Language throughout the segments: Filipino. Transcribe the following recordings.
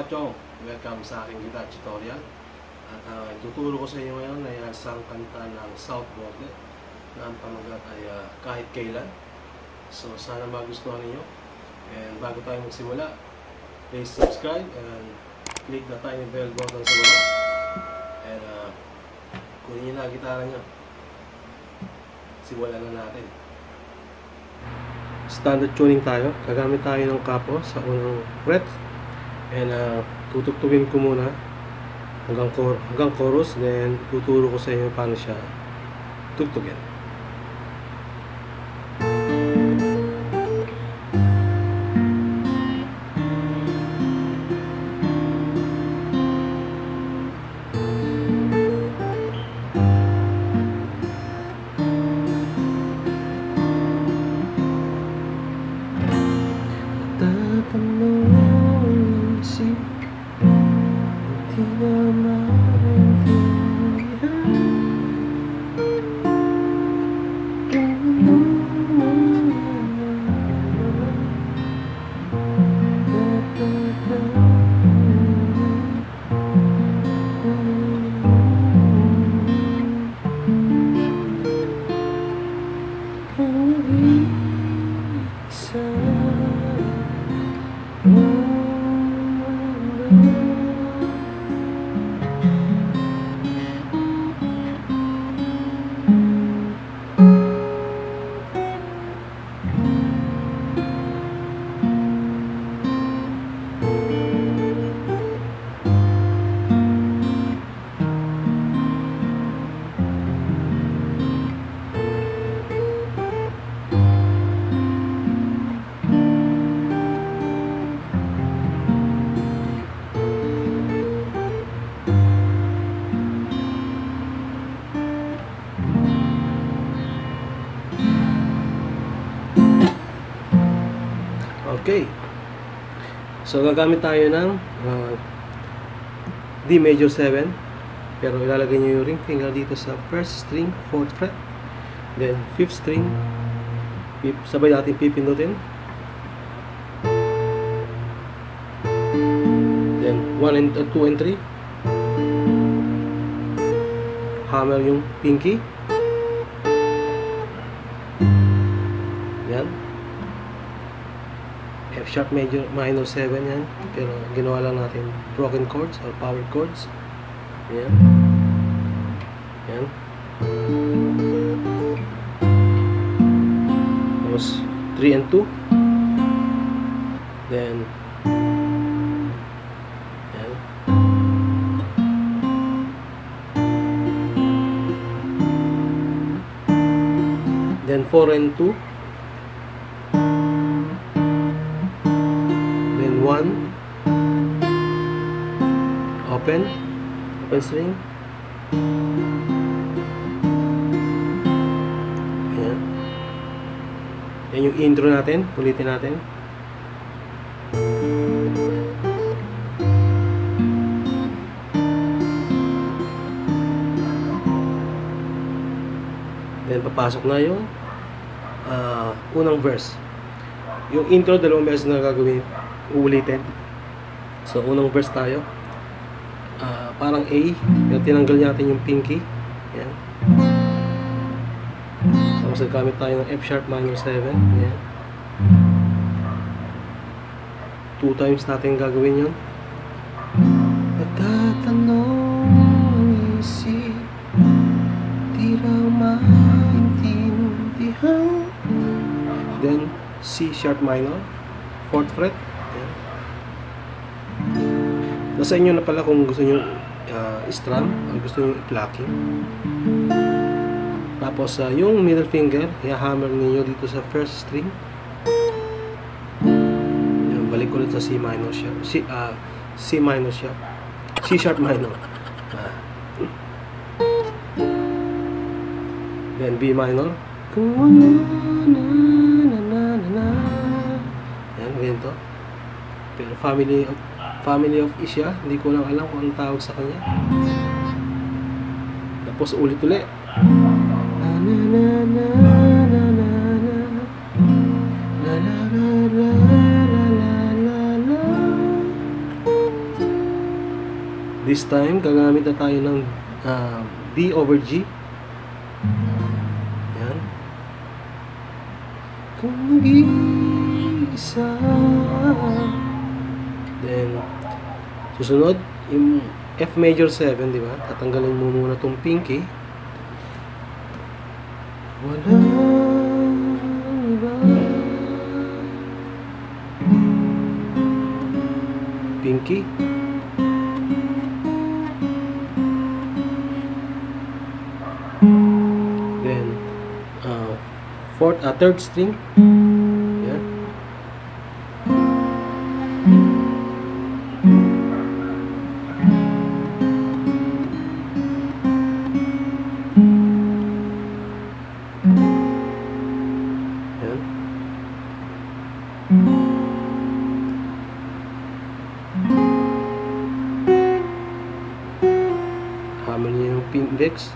Chong! Welcome sa aking guitar tutorial. At ituturo ko sa inyo ngayon na isang kanta ng South Border na ang pamagat ay Kahit Kailan. So sana magustuhan niyo. And bago tayo magsimula, please subscribe and click the tiny bell button sa baba. And kunin niyo na ang gitara niyo. Simulan na natin. Standard tuning tayo. Gagamit tayo ng kapo sa unang fret. And tutugtugin ko muna hanggang chorus, then tuturo ko sa inyo paano siya tugtugin. Okay. So gagamit tayo ng D major 7, pero ilalagay niyo yung ring finger dito sa first string, 4th fret, then 5th string, sabay natin pipindutin, then 1 and 2 and 3, hammer yung pinky, yan. F sharp major minor 7 yan, pero ginawa lang natin broken chords or power chords. Yan. Yan. Tapos 3 and 2. Then yan. Then 4 and 2. 1 open string, ayan. Yan yung intro natin, ulitin natin. Then papasok na yung unang verse. Yung intro, dalawang beses na gagawin, uulitin. So unang verse tayo, parang A, yung tinanggal natin yung pinky, yan. Tapos gamit tayo ng F sharp minor 7, yan. 2 times natin gagawin yun. Nagtatanong ang isip, di raw maintindihan. Then C sharp minor, 4th fret. Nasa inyo na pala kung gusto nyo strum o gusto nyo plucking. Tapos yung middle finger, i-hammer niyo dito sa first string. Yan, balik ulit sa C minor sharp, C minor sharp, C sharp minor. Then B minor. Yan, ganito. Pero family of E siya, hindi ko lang alam kung anong tawag sa kanya. Tapos ulit-ulit. This time, gagamit na tayo ng B over G. Yan. Kung mag-iisa. Then, susunod, yung F major 7, di ba? Tatanggalin mo muna itong pinky. Walang iba. Pinky. Then, third string. Yeah. Yan. Hammer niya yung index.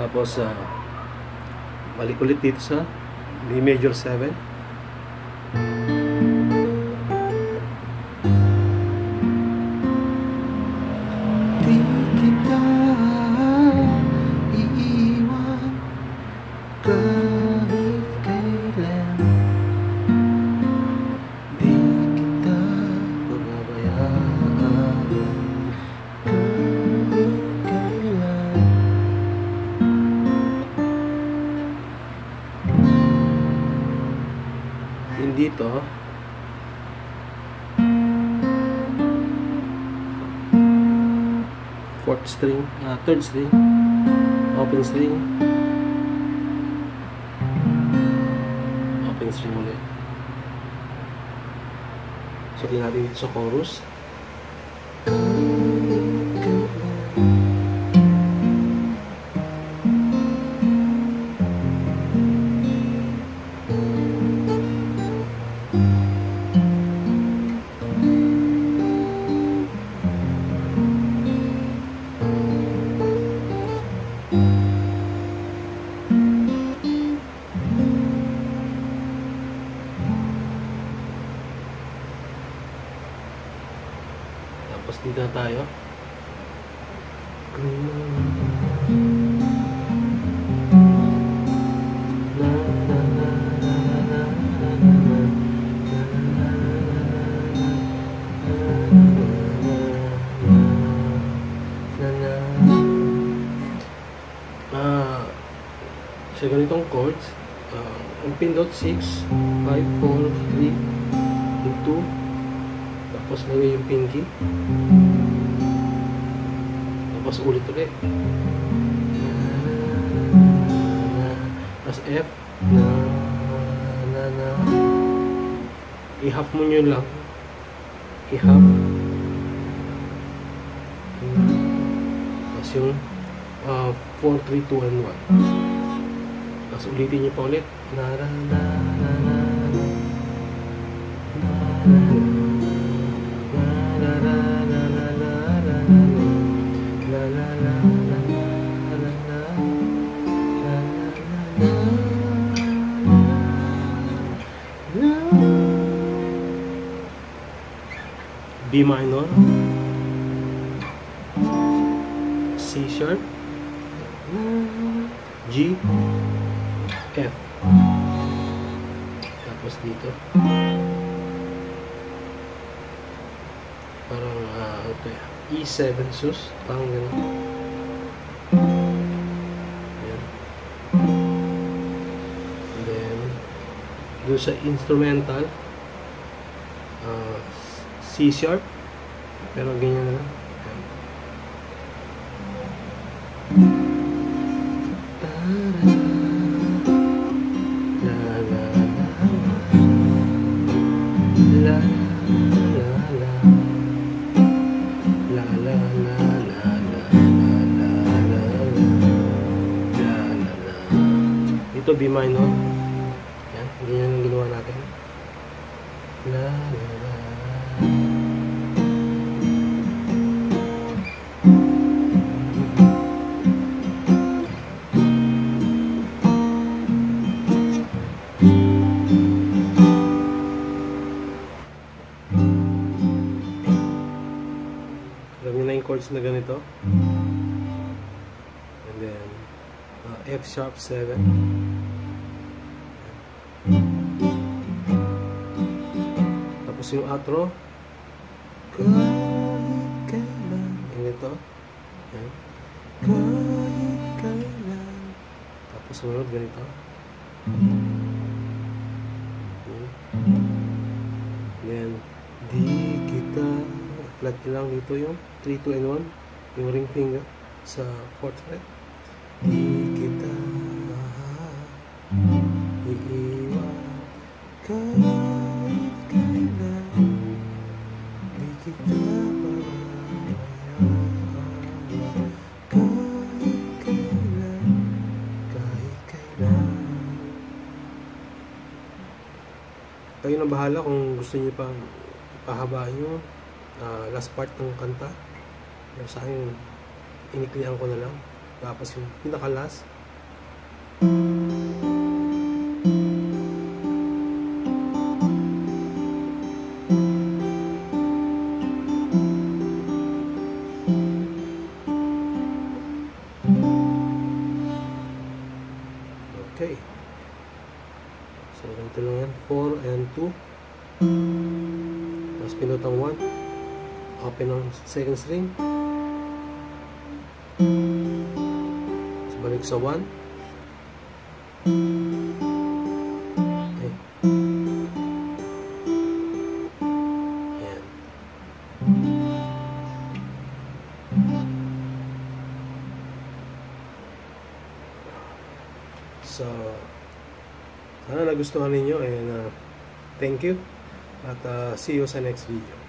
Tapos, balik ulit dito sa B major 7. Di kita iiwan kahit kailan. Di kita pababayaan kahit kailan. Dito, fourth string, third string, open string ulit. So, natin dito sa chorus. Tapos dito na tayo. Sa ganitong chords, ang pindot 6, 5, 4, 3, 2. Tapos lagay yung pinky. Tapos ulit. Tapos F. I-half mo nyo lang. I-half. Tapos yung 4, 3, 2, and 1. Tapos ulitin nyo pa ulit. B minor, C sharp, G, F. Tapos dito parang ito E7 sus, parang gano'n. Ayan. And then doon sa instrumental, C sharp, pero ganyan na lang. Ito B minor. Yan, ganyan ang ginawa natin. La la la. chords na ganito. And then F sharp 7. Tapos yung outro, kahit kailan, ganito. Ayan. Kahit kailan. Tapos sunod ganito. Then di kita, flat lang dito yung 3, 2, and 1, yung ring finger sa 4th fret. Di kita iiwan kahit kailan, di kita pabayaan kahit kailan, kahit kailan. Kayo na bahala kung gusto niyo pang pahabain yung last part ng kanta. Pero sa akin, iniklihan ko na lang. Tapos yung pinaka-last, okay. So, ganito lang yan. 4 and 2. Tapos pinutang 1. Open ang second string. Tapos balik sa 1. Okay. Ayan. So, sana nagustuhan ninyo and thank you at see you sa next video.